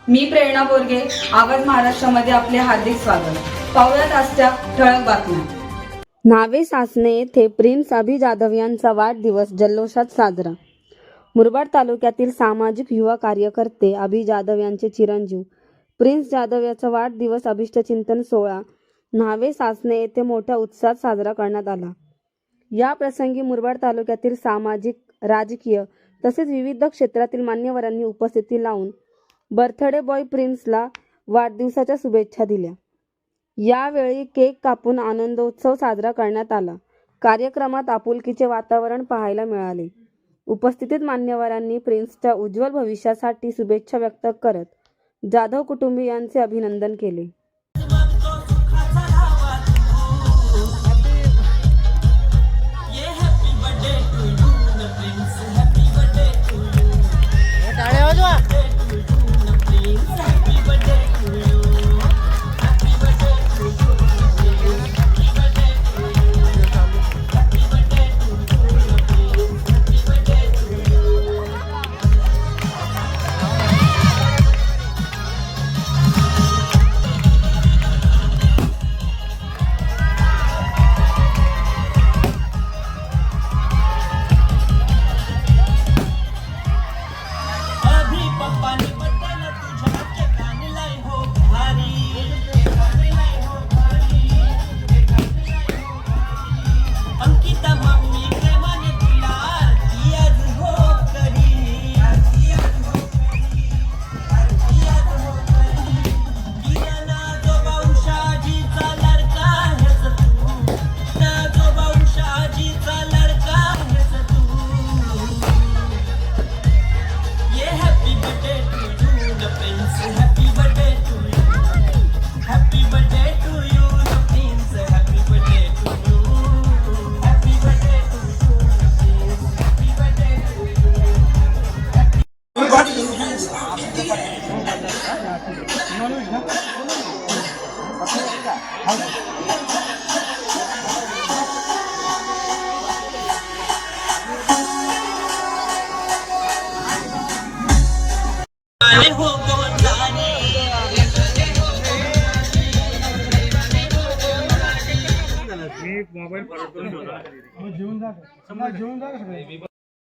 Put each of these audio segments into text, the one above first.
मी प्रेरणा बोरगे, आवाज महाराष्ट्रामध्ये आपले हार्दिक स्वागत. पाहुयात आजच्या ठळक बातम्या. न्हावे सासणे येथे प्रिन्स अभि जाधव यांचा वाढदिवस जल्लोषात साजरा. मुरबाड तालुक्यातील सामाजिक युवा कार्यकर्ते अभि जाधव यांचे चिरंजीव प्रिन्स जाधव यांचा वाढदिवस अभिष्टचिंतन सोहळा न्हावे सासणे येथे मोठ्या उत्साहात साजरा करण्यात आला. या प्रसंगी मुरबाड तालुक्यातील सामाजिक, राजकीय तसेच विविध क्षेत्रातील मान्यवरांनी उपस्थिती लावून बर्थडे बॉय प्रिन्सला वाढदिवसाच्या शुभेच्छा दिल्या. यावेळी केक कापून आनंदोत्सव साजरा करण्यात आला. कार्यक्रमात आपुलकीचे वातावरण पाहायला मिळाले. उपस्थित मान्यवरांनी प्रिन्सच्या उज्ज्वल भविष्यासाठी शुभेच्छा व्यक्त करत जाधव कुटुंबियांचे अभिनंदन केले.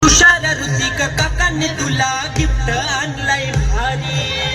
तुषार ऋतिक काकांनी तुला गिफ्ट आणलाय भारी.